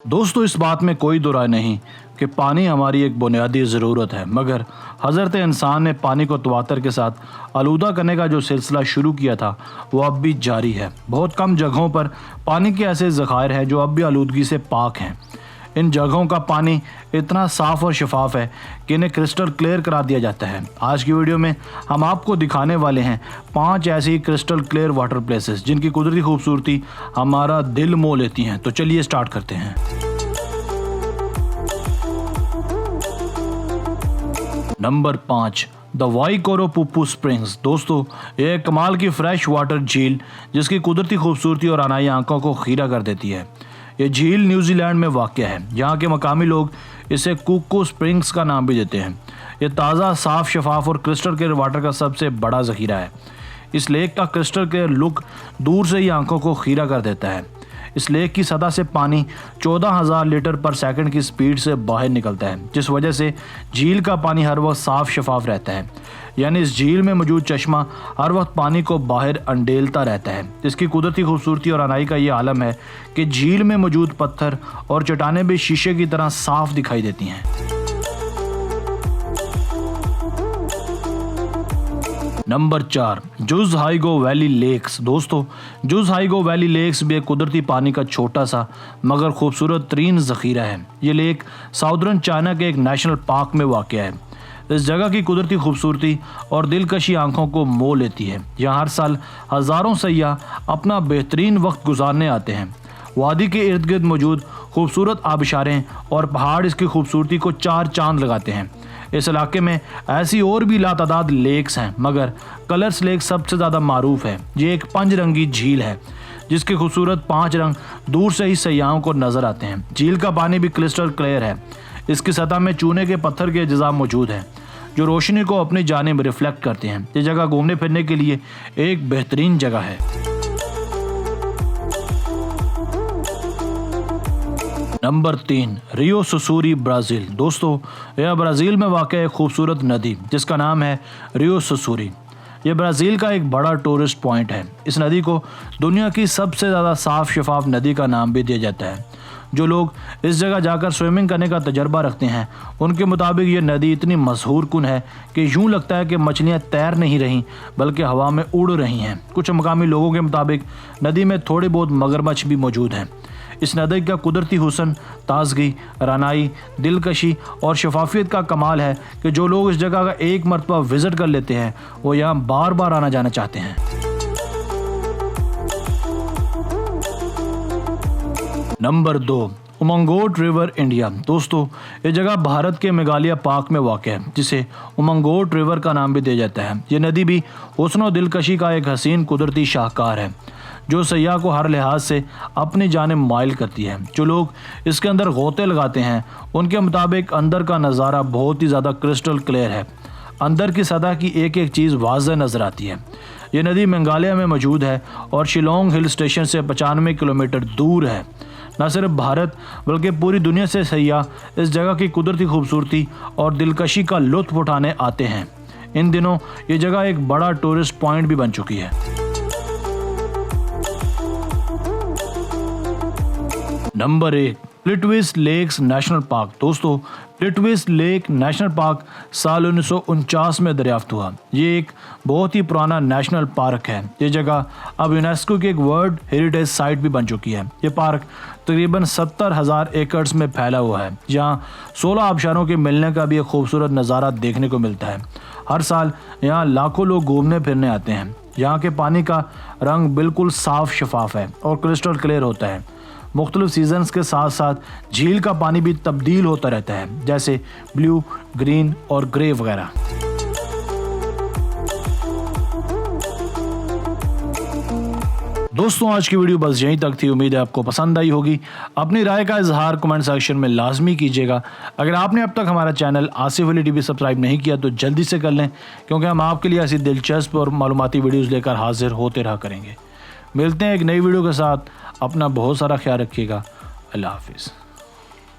दोस्तों, इस बात में कोई दो राय नहीं कि पानी हमारी एक बुनियादी ज़रूरत है, मगर हज़रत इंसान ने पानी को तवातर के साथ आलूदा करने का जो सिलसिला शुरू किया था वो अब भी जारी है। बहुत कम जगहों पर पानी के ऐसे ज़खायर हैं जो अब भी आलूदगी से पाक हैं। इन जगहों का पानी इतना साफ़ और शफाफ है कि इन्हें क्रिस्टल क्लियर करार दिया जाता है। आज की वीडियो में हम आपको दिखाने वाले हैं 5 ऐसी क्रिस्टल क्लियर वाटर प्लेसेस जिनकी कुदरती खूबसूरती हमारा दिल मोह लेती हैं। तो चलिए स्टार्ट करते हैं। Number 5, the Waikoropupu springs. दोस्तों, यह एक कमाल की फ्रेश वाटर झील जिसकी कुदरती खूबसूरती और अनाई आंखों को खीरा कर देती है। ये झील न्यूजीलैंड में वाक़ है। यहाँ के मकामी लोग इसे कुको स्प्रिंग्स का नाम भी देते हैं। ये ताज़ा, साफ, शफाफ और क्रिस्टल क्लियर वाटर का सबसे बड़ा ज़ख़ीरा है। इस लेक का क्रिस्टल क्लियर लुक दूर से ही आंखों को खीरा कर देता है। इस लेक की सतह से पानी 14,000 लीटर पर सेकंड की स्पीड से बाहर निकलता है, जिस वजह से झील का पानी हर वक्त साफ शफाफ रहता है। यानी इस झील में मौजूद चश्मा हर वक्त पानी को बाहर अंडेलता रहता है। इसकी कुदरती खूबसूरती और अनाई का ये आलम है कि झील में मौजूद पत्थर और चट्टानें भी शीशे की तरह साफ दिखाई देती हैं। Number 4, Jiuzhaigou valley lakes. दोस्तों, जुज हाइगो वैली लेक्स भी एक कुदरती पानी का छोटा सा मगर खूबसूरत तरीन ज़ख़ीरा है। ये लेक साउदर्न चाइना के एक नेशनल पार्क में वाक़ है। इस जगह की कुदरती खूबसूरती और दिलकशी आंखों को मोह लेती है। यहाँ हर साल हज़ारों सयाह अपना बेहतरीन वक्त गुजारने आते हैं। वादी के इर्द गिर्द मौजूद खूबसूरत आबशारें और पहाड़ इसकी खूबसूरती को 4 चांद लगाते हैं। इस इलाके में ऐसी और भी लातादाद लेक्स हैं, मगर कलर्स लेक सबसे ज़्यादा मारूफ है। ये एक 5 रंगी झील है जिसके खूबसूरत 5 रंग दूर से ही सयाहों को नज़र आते हैं। झील का पानी भी क्रिस्टल क्लियर है। इसकी सतह में चूने के पत्थर के अज्जा मौजूद हैं जो रोशनी को अपनी जानिब रिफ्लेक्ट करते हैं। ये जगह घूमने फिरने के लिए एक बेहतरीन जगह है। नंबर 3, रियो सुसूरी, ब्राज़ील। दोस्तों, यह ब्राज़ील में वाक़ एक खूबसूरत नदी जिसका नाम है रियो सुसूरी। यह ब्राज़ील का एक बड़ा टूरिस्ट पॉइंट है। इस नदी को दुनिया की सबसे ज़्यादा साफ़ शफाफ नदी का नाम भी दिया जाता है। जो लोग इस जगह जाकर स्विमिंग करने का तजर्बा रखते हैं उनके मुताबिक ये नदी इतनी मशहूर कुन है कि यूँ लगता है कि मछलियाँ तैर नहीं रहीं बल्कि हवा में उड़ रही हैं। कुछ मकामी लोगों के मुताबिक नदी में थोड़े बहुत मगरमच्छ भी मौजूद हैं। इस नदी का कुदरती हुस्न, ताजगी, रानाई, दिलकशी और शफाफियत का कमाल है कि जो लोग इस जगह का एक मरतबा विज़िट कर लेते हैं वो यहाँ बार बार आना जाना चाहते हैं। Number 2, Umngot river, India. दोस्तों, ये जगह भारत के मेघालय पार्क में वाक़ है जिसे उमंगोट रिवर का नाम भी दिया जाता है। ये नदी भी हुस्न और दिलकशी का एक हसीन कुदरती शाहकार है जो सयाह को हर लिहाज से अपनी जानिब माइल करती है। जो लोग इसके अंदर गोते लगाते हैं उनके मुताबिक अंदर का नज़ारा बहुत ही ज़्यादा क्रिस्टल क्लियर है। अंदर की सतह की एक एक चीज़ वाज़ह नज़र आती है। ये नदी मेघालय में मौजूद है और शिलोंग हिल स्टेशन से 95 किलोमीटर दूर है। न सिर्फ भारत बल्कि पूरी दुनिया से सयाह इस जगह की कुदरती खूबसूरती और दिलकशी का लुत्फ़ उठाने आते हैं। इन दिनों ये जगह एक बड़ा टूरिस्ट पॉइंट भी बन चुकी है। Number 1, Plitvice Lakes National Park. दोस्तों, प्लिटविस लेक नेशनल पार्क साल 1949 में दरियाफ्त हुआ। ये एक बहुत ही पुराना नेशनल पार्क है। ये जगह अब यूनेस्को की एक वर्ल्ड हेरिटेज साइट भी बन चुकी है। ये पार्क तकरीबन 70,000 एकड़ में फैला हुआ है। यहाँ 16 आबशारों के मिलने का भी एक खूबसूरत नज़ारा देखने को मिलता है। हर साल यहाँ लाखों लोग घूमने फिरने आते हैं। यहाँ के पानी का रंग बिल्कुल साफ शफाफ है और क्रिस्टल क्लियर होता है। मुख्तलिफ सीजन्स के साथ साथ झील का पानी भी तब्दील होता रहता है, जैसे ब्लू, ग्रीन और ग्रे वगैरह। दोस्तों, आज की वीडियो बस यहीं तक थी। उम्मीद है आपको पसंद आई होगी। अपनी राय का इजहार कमेंट सेक्शन में लाजमी कीजिएगा। अगर आपने अब तक हमारा channel Asif Ali TV subscribe नहीं किया तो जल्दी से कर लें, क्योंकि हम आपके लिए ऐसी दिलचस्प और मालूमाती वीडियोज़ लेकर हाजिर होते रहा करेंगे। मिलते हैं एक नई वीडियो के साथ। अपना बहुत सारा ख्याल रखिएगा। अल्लाह हाफिज़।